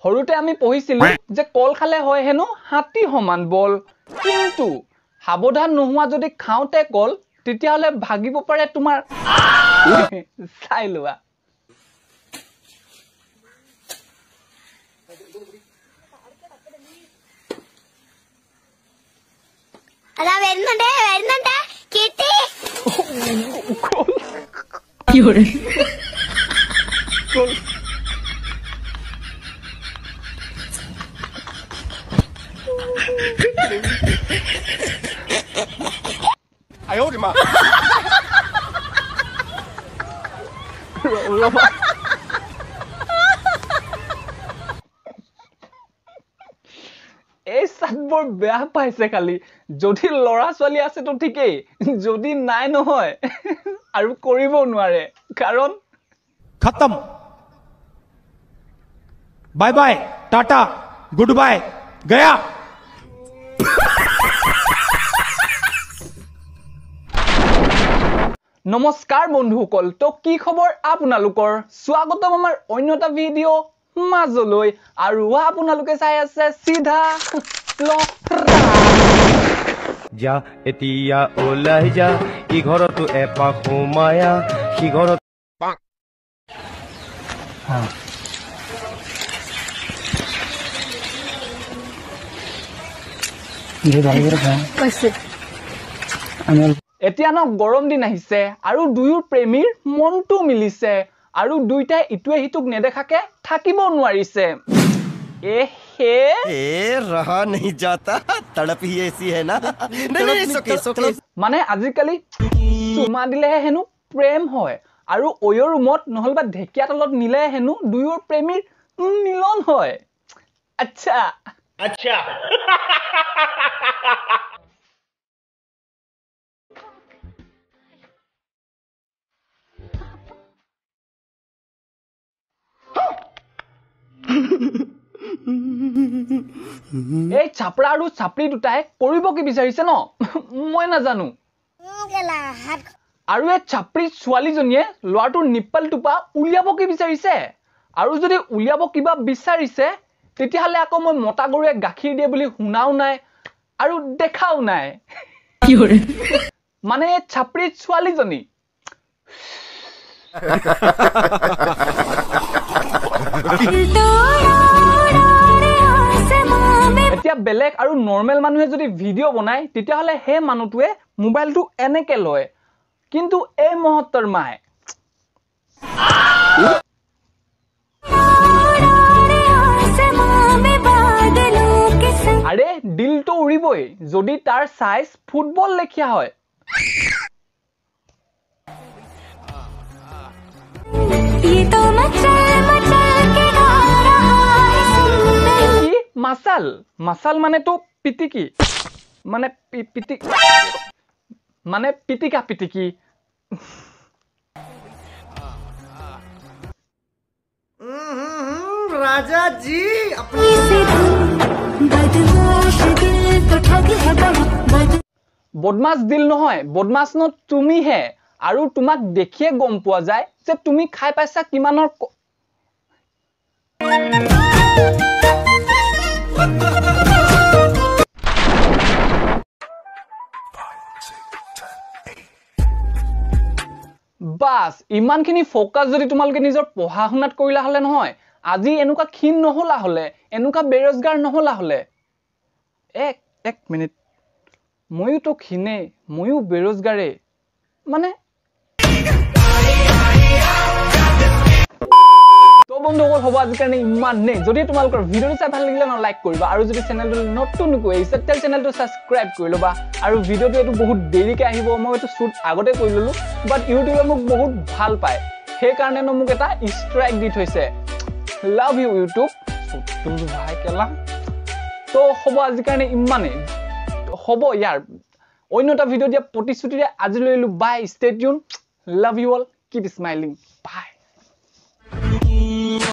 সৰুতে আমি পঢ়িছিলো যে কল খালে হয় হেনো হাতী সমান বল কিন্তু সাৱধান নোহোৱা যদি খাওঁতে কল তেতিয়াহলে ভাগিব পাৰে তোমাৰ চাই লোৱা അതാ വരുന്നുണ്ട് കിട്ടി Kul.哎呦我的妈！ এই সাতবোৰ বেয়া পাইছে খালি যদি লৰা ছোৱালী আছে তো ঠিকই যদি নাই নহয় আৰু কৰিব নোৱাৰে কাৰণ खत्म bye bye tata good bye गया নমস্কাৰ বন্ধুসকল তো কি খবৰ আপোনালোকৰ স্বাগতম আমাৰ অন্যটা ভিডিও মাজলৈ আৰু আপোনালোকে চাই আছে সিধা যা এতিয়া ওলাই যা ই ঘৰটো এপাক সোমায়া সি ঘৰত এতিয়া ন গৰম দিন আহিছে আৰু দুয়ুৰ প্ৰেমীৰ মনটো মিলিছে আৰু দুইটাই ইটোৱে হিতুক নেদেখাকে থাকিব নোৱাৰিছে रहा नहीं जाता तड़प ही ऐसी है ना नहीं মানে আজিকালি চুমা দিলেহে হেনো প্ৰেম হয় আৰু অয়ৰ ৰুমত নহলবা ঢেকিয়া তলত নিলে হেনো দুয়ুৰ প্ৰেমীৰ মিলন হয় আচ্ছা अच्छा এই ছাপৰা আৰু ছাপৰি দুটাই কৰিব কি বিচাৰিছে ন মই নাজানো আৰু এই ছাপৰি ছোৱালীজনীয়ে লৰাটোৰ নিপ্পল টুপা উলিয়াব কি বিচাৰিছে আৰু যদি উলিয়াব কিবা বিচাৰিছে তেতিয়াহলে আকৌ মই মতা গৰুৱে গাখীৰ দিয়ে বুলি শুনাও নাই আৰু দেখাও নাই মানে ছাপৰি ছোৱালীজনী এতিয়া বেলেগ আৰু নৰ্মেল মানুহে যদি ভিডিও বনায় তেতিয়াহলে হে মানুহটোৱে মোবাইলটো এনেকে লয় কিন্তু এই মহত্তৰ মায়ে আৰে দিলটো উৰিবই যদি তাৰ সাইজ ফুটবল লেখিয়া হয় মাসাল মাসাল মানে তো পিটিকি মানে মানে পিটিকা পিটিকি राजा जी বদমাছ দিল নহয় বদমাছ ন তুমি হে আৰু তোমাক দেখিয়ে গম পোৱা যায় যে তুমি খাই পাইছা কিমানৰ বাস ইমানখিনি ফোকাস যদি তোমালোকে নিজৰ পঢ়া শুনাত কৰিলা হলে নহয় আজি এনেকুৱা ক্ষীণ নহলা হলে এনেকুৱা বেৰোজগাৰ নহলা হলে এক মিনিট ময়ো তো ক্ষীণে ময়ো বেৰোজগাৰে মানে তো বন্ধুসকল হ'ব আজিৰ কাৰণে ইমানেই যদি তোমালোকৰ ভিডিঅ'টো চাই ভাল লাগিলে ন লাইক কৰিবা আৰু যদি চেনেলটো নতুনকৈ আহিছে তেল চেনেলটো সাবস্ক্ৰাইব কৰি ল'বা আৰু ভিডিঅ'টো এটো বহুত দেৰিকৈ আহিব মই এটো শুট আগতে কৰি ললো বাট ইউটিউবে মোক বহুত ভাল পায় সেই কাৰণে ন মোক এটা ষ্ট্ৰাইক দি থৈছে লাভ ইউ ইউটিউব তুমি ভাই কেলা তো হ'ব আজিৰ কাৰণে ইমানেই হ'ব ইয়াৰ অন্য এটা ভিডিও দিয়া প্ৰতিশ্ৰুতিৰে আজি লৈলো bye stay tune love you all keep smiling